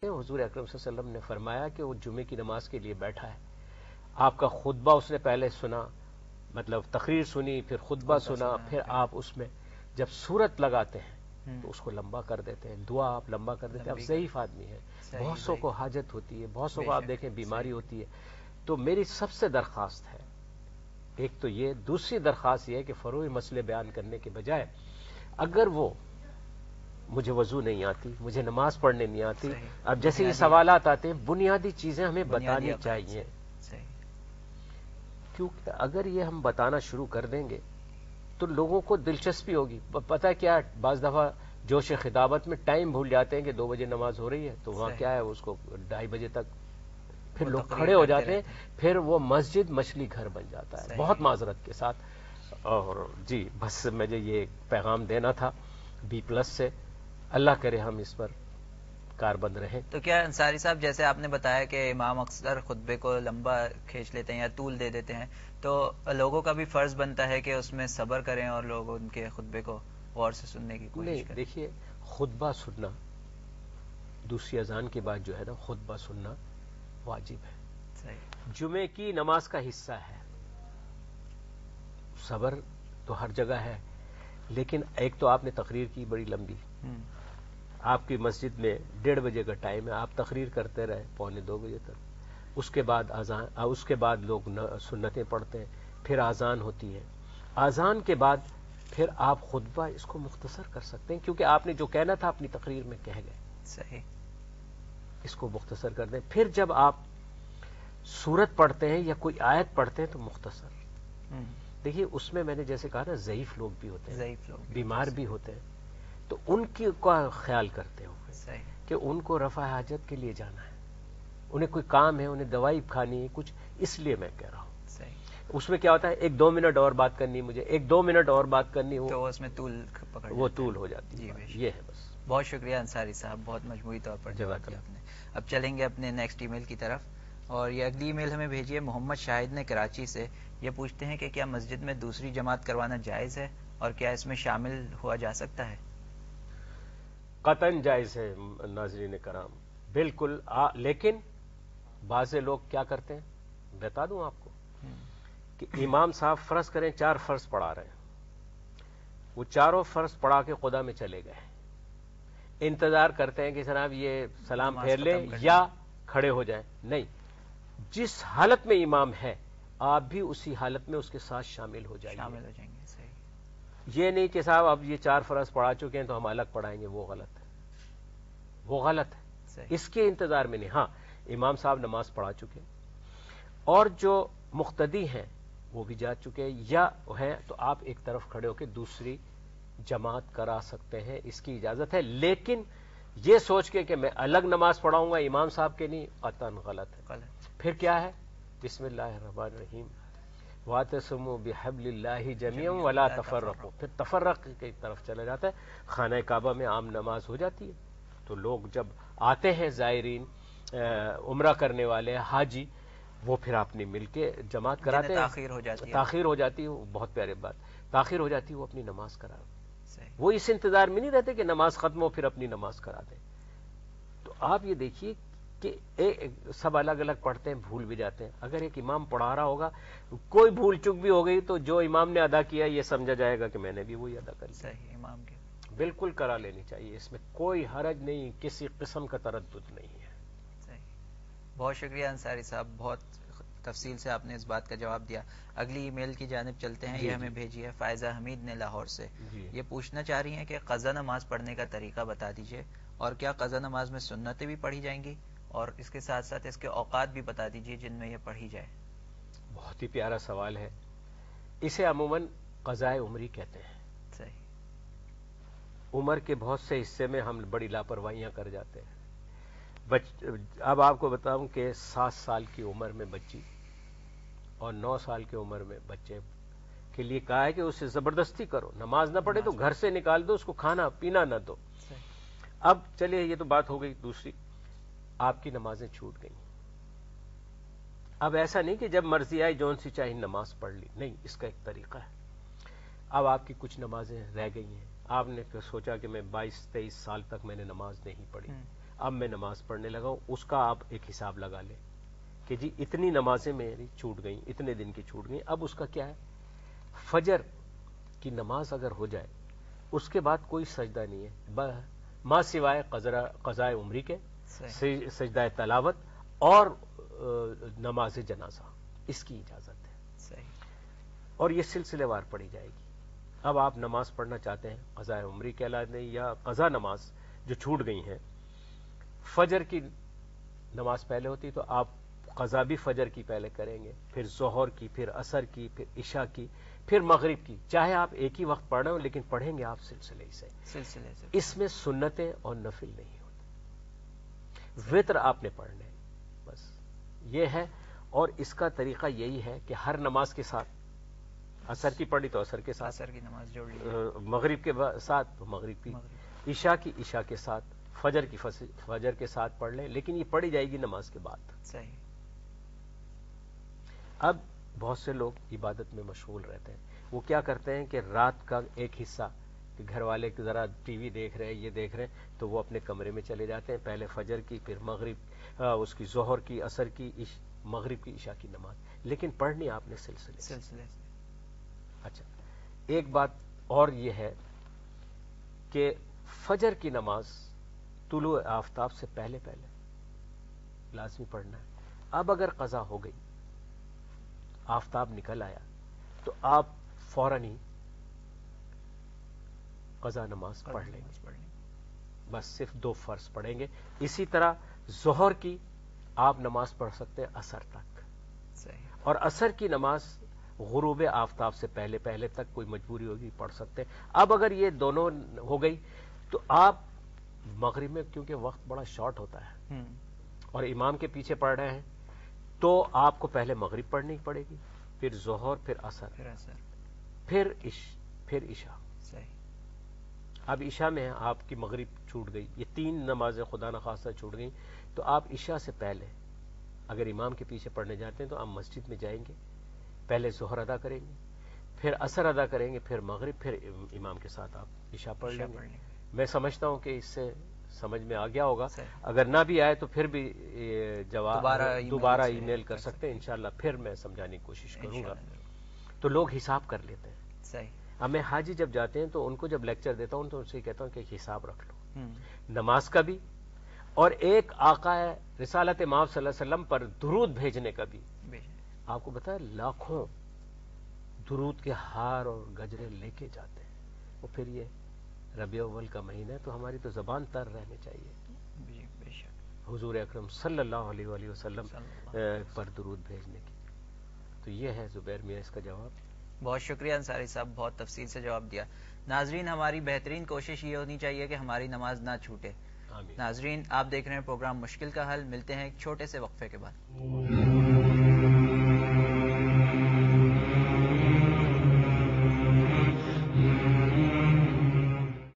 حضور اکرم صلی اللہ علیہ وسلم نے فرمایا کہ وہ جمعے کی نماز کے لیے بیٹھا ہے، آپ کا خطبہ اس نے پہلے سنا، مطلب تقریر سنی، پھر خطبہ سنا، پھر آپ اس میں جب سورت لگاتے ہیں تو اس کو لمبا کر دیتے ہیں، دعا آپ لمبا کر دیتے ہیں. آپ ضعیف آدمی ہیں، بہت سو کو حاجت ہوتی ہے، بہت سو کو آپ دیکھیں بیماری ہوتی ہے. تو میری سب سے درخواست ہے، ایک تو یہ، دوسری درخواست یہ ہے کہ فروعی مسئلے بیان کرنے کے بجائے اگر وہ مجھے وضو نہیں آتی، مجھے نماز پڑھنے نہیں آتی، اب جیسے یہ سوالات آتے ہیں، بنیادی چیزیں ہمیں بتانی چاہیے. کیونکہ اگر یہ ہم بتانا شروع کر دیں گے تو لوگوں کو دلچسپی ہوگی. پتہ کیا، بعض دفعہ جوش خطابت میں ٹائم بھول جاتے ہیں کہ 2 بجے نماز ہو رہی ہے، تو وہاں کیا ہے اس کو 2:30 بجے تک پھر لوگ کھڑے ہو جاتے ہیں، پھر وہ مسجد مچھلی گھر بن جاتا ہے. بہت معذرت کے ساتھ. اور جی بس مجھے یہ پیغام دینا تھا B+ سے. اللہ کرے ہم اس پر کاربند رہیں. تو کیا انصاری صاحب، جیسے آپ نے بتایا کہ امام اکثر خطبے کو لمبا کھینچ لیتے ہیں یا طول دے دیتے ہیں، تو لوگوں کا بھی فرض بنتا ہے کہ اس میں صبر کریں اور لوگ ان کے خطبے کو غور سے سننے کی کوشش کریں. دیکھیے، خطبہ سننا دوسری اذان کے بعد جو ہے نا، خطبہ سننا واجب ہے، جمعے کی نماز کا حصہ ہے. صبر تو ہر جگہ ہے، لیکن ایک تو آپ نے تقریر کی بڑی لمبی، آپ کی مسجد میں 1:30 بجے کا ٹائم ہے، آپ تقریر کرتے رہے 1:45 بجے تک. اس کے بعد اذان، اس کے بعد لوگ سنتیں پڑھتے ہیں، پھر اذان ہوتی ہے. اذان کے بعد پھر آپ خطبہ اس کو مختصر کر سکتے ہیں، کیونکہ آپ نے جو کہنا تھا اپنی تقریر میں کہہ گئے. صحیح. اس کو مختصر کر دیں. پھر جب آپ سورت پڑھتے ہیں یا کوئی آیت پڑھتے ہیں تو مختصر. دیکھیے اس میں میں نے جیسے کہا نا، ضعیف لوگ بھی ہوتے ہیں، بیمار بھی ہوتے ہیں، تو ان کی کا خیال کرتے ہوئے کہ ان کو رفع حاجت کے لیے جانا ہے، انہیں کوئی کام ہے، انہیں دوائی کھانی ہے کچھ، اس لیے میں کہہ رہا ہوں. اس میں کیا ہوتا ہے، 1-2 منٹ اور بات کرنی، مجھے 1-2 منٹ اور بات کرنی، تو اس میں طول ہو جاتی ہے. یہ ہے بس. بہت شکریہ انصاری صاحب، بہت مجموعی طور پر جواب دیا آپ نے. اب چلیں گے اپنے نیکسٹ ای میل کی طرف، اور یہ اگلی ای میل ہمیں بھیجی ہے محمد شاہد نے کراچی سے. یہ پوچھتے ہیں کہ کیا مسجد میں دوسری جماعت کروانا جائز ہے، اور کیا اس میں شامل ہوا جا سکتا ہے؟ قطعاً جائز ہے ناظرین کرام، بالکل. لیکن بعض لوگ کیا کرتے ہیں، بتا دوں آپ کو، کہ امام صاحب فرض کریں 4 فرض پڑھا رہے ہیں، وہ چاروں فرض پڑھا کے خدا میں چلے گئے، انتظار کرتے ہیں کہ جناب یہ سلام پھیر لیں یا کھڑے ہو جائیں. نہیں، جس حالت میں امام ہے آپ بھی اسی حالت میں اس کے ساتھ شامل ہو جائیں گے. یہ نہیں کہ صاحب اب یہ 4 فرض پڑھا چکے ہیں تو ہم الگ پڑھائیں گے، وہ غلط ہے، وہ غلط ہے. اس کے انتظار میں نہیں. ہاں، امام صاحب نماز پڑھا چکے اور جو مقتدی ہیں وہ بھی جا چکے یا ہیں، تو آپ ایک طرف کھڑے ہو کے دوسری جماعت کرا سکتے ہیں، اس کی اجازت ہے. لیکن یہ سوچ کے کہ میں الگ نماز پڑھاؤں گا امام صاحب کے نہیں، قطعاً غلط ہے. پھر کیا ہے، بسم اللہ الرحمن الرحیم، وَاعْتَصِمُوا بِحَبْلِ اللَّهِ جَمِيعًا وَلَا تَفَرَّقُوا. پھر تفرق کی طرف چلا جاتا ہے. خانہ کعبہ میں عام نماز ہو جاتی ہے، تو لوگ جب آتے ہیں زائرین، عمرہ کرنے والے حاجی، وہ پھر اپنی مل کے جماعت کراتے ہیں. تاخیر ہو جاتی ہے، بہت پیارے بات، تاخیر ہو جاتی ہے، وہ اپنی نماز کرا، وہ اس انتظار میں نہیں رہتے کہ نماز ختم ہو پھر اپنی نماز کرا دیں. تو آپ یہ دیکھیے کہ سب الگ الگ پڑھتے ہیں، بھول بھی جاتے ہیں. اگر ایک امام پڑھا رہا ہوگا، کوئی بھول چک بھی ہو گئی تو جو امام نے ادا کیا یہ سمجھا جائے گا کہ میں نے بھی وہی ادا کر لیا. صحیح، امام کے بالکل کرا لینی چاہیے، اس میں کوئی حرج نہیں، کسی قسم کا تردد نہیں ہے. صحیح. بہت شکریہ انصاری صاحب، بہت تفصیل سے آپ نے اس بات کا جواب دیا. اگلی ای میل کی جانب چلتے ہیں. یہ ہمیں بھیجی ہے فائزہ حمید نے لاہور سے. یہ پوچھنا چاہ رہی ہیں کہ قضا نماز پڑھنے کا طریقہ بتا دیجئے، اور کیا قضا نماز میں سنتیں بھی پڑھی جائیں گی، اور اس کے ساتھ ساتھ اس کے اوقات بھی بتا دیجئے جن میں یہ پڑھی جائے. بہت ہی پیارا سوال ہے. اسے عموماً قضائے عمری کہتے ہیں. صحیح. عمر کے بہت سے حصے میں ہم بڑی لاپرواہیاں کر جاتے ہیں. اب آپ کو بتاؤں کہ 7 سال کی عمر میں بچی اور 9 سال کی عمر میں بچے کے لیے کہا ہے کہ اسے زبردستی کرو، نماز نہ پڑھے تو گھر سے نکال دو، اس کو کھانا پینا نہ دو. اب چلیے یہ تو بات ہو گئی. دوسری، آپ کی نمازیں چھوٹ گئیں. اب ایسا نہیں کہ جب مرضی آئی جون سی چاہی نماز پڑھ لی، نہیں، اس کا ایک طریقہ ہے. اب آپ کی کچھ نمازیں رہ گئی ہیں، آپ نے سوچا کہ میں 22-23 سال تک میں نے نماز نہیں پڑھی، اب میں نماز پڑھنے لگا ہوں، اس کا آپ ایک حساب لگا لیں کہ جی اتنی نمازیں میری چھوٹ گئیں، اتنے دن کی چھوٹ گئیں. اب اس کا کیا ہے، فجر کی نماز اگر ہو جائے اس کے بعد کوئی سجدہ نہیں ہے ماں سوائے قضاء عمری کے، سجدہ تلاوت اور نماز جنازہ، اس کی اجازت ہے. اور یہ سلسلے وار پڑھی جائے گی. اب آپ نماز پڑھنا چاہتے ہیں قضاء عمری کے علاوہ یا قضا نماز جو چھوٹ گئی ہیں، فجر کی نماز پہلے ہوتی تو آپ قضا بھی فجر کی پہلے کریں گے، پھر ظہر کی، پھر عصر کی، پھر عشاء کی، پھر مغرب کی. چاہے آپ ایک ہی وقت پڑھ رہے ہو لیکن پڑھیں گے آپ سلسلے سے. اس میں سنتیں اور نفل نہیں ہوتے، وتر آپ نے پڑھنے بس یہ ہے. اور اس کا طریقہ یہی ہے کہ ہر نماز کے ساتھ، عصر کی پڑھی تو عصر کے ساتھ، عصر کی نماز جوڑ لی، مغرب کے ساتھ تو مغرب کی، عشاء کی عشاء کے ساتھ، فجر کی فجر کے ساتھ پڑھ لیں، لیکن یہ پڑھی جائے گی نماز کے بعد. صحیح. اب بہت سے لوگ عبادت میں مشغول رہتے ہیں، وہ کیا کرتے ہیں کہ رات کا ایک حصہ کہ گھر والے ذرا ٹی وی دیکھ رہے ہیں، یہ دیکھ رہے ہیں، تو وہ اپنے کمرے میں چلے جاتے ہیں، پہلے فجر کی، پھر مغرب، اس کی ظہر کی، عصر کی، مغرب کی، عشاء کی نماز، لیکن پڑھنی آپ نے سلسلے سے. اچھا، ایک بات اور یہ ہے کہ فجر کی نماز طلوع آفتاب سے پہلے لازمی پڑھنا ہے. اب اگر قضا ہو گئی، آفتاب نکل آیا، تو آپ فوراً ہی قضا نماز پڑھ لیں گے، بس صرف 2 فرض پڑھیں گے. اسی طرح ظہر کی آپ نماز پڑھ سکتے ہیں عصر تک، اور عصر کی نماز غروب آفتاب سے پہلے تک کوئی مجبوری ہوگی پڑھ سکتے ہیں. اب اگر یہ دونوں ہو گئی تو آپ مغرب میں، کیونکہ وقت بڑا شارٹ ہوتا ہے اور امام کے پیچھے پڑھ رہے ہیں، تو آپ کو پہلے مغرب پڑھنی پڑے گی، پھر ظہر، پھر عصر، پھر عشاء. اب عشاء میں آپ کی مغرب چھوٹ گئی، یہ 3 نمازیں خدا نخواستہ چھوٹ گئیں، تو آپ عشاء سے پہلے اگر امام کے پیچھے پڑھنے جاتے ہیں تو آپ مسجد میں جائیں گے، پہلے ظہر ادا کریں گے، پھر عصر ادا کریں گے، پھر مغرب، پھر امام کے ساتھ آپ عشاء پڑھ لیں گے. میں سمجھتا ہوں کہ اس سے سمجھ میں آ گیا ہوگا. اگر نہ بھی آئے تو پھر بھی جواب دوبارہ ای میل کر سکتے ہیں، انشاءاللہ پھر میں سمجھانے کی کوشش کروں گا. تو لوگ حساب کر لیتے ہیں. صحیح. اب میں حاجی جب جاتے ہیں تو ان کو جب لیکچر دیتا ہوں تو ان سے کہتا ہوں کہ حساب رکھ لو، نماز کا بھی، اور ایک آقا ہے رسالت مآب صلی اللہ علیہ وسلم پر درود بھیجنے کا بھی. آپ کو بتا ہے لاکھوں درود کے ہار اور گجرے لے کے جاتے ہیں. وہ پھر یہ ربیع اول کا مہینہ ہے تو ہماری تو زبان تر رہنی چاہیے حضور اکرم صلی اللہ علیہ وآلہ وسلم پر درود بھیجنے کی. تو یہ ہے زبیر میاں اس کا جواب. بہت شکریہ انصاری صاحب، بہت تفصیل سے جواب دیا. ناظرین، ہماری بہترین کوشش یہ ہونی چاہیے کہ ہماری نماز نہ چھوٹے. ناظرین، آپ دیکھ رہے ہیں پروگرام مشکل کا حل. ملتے ہیں ایک چھوٹے سے وقفے کے بعد.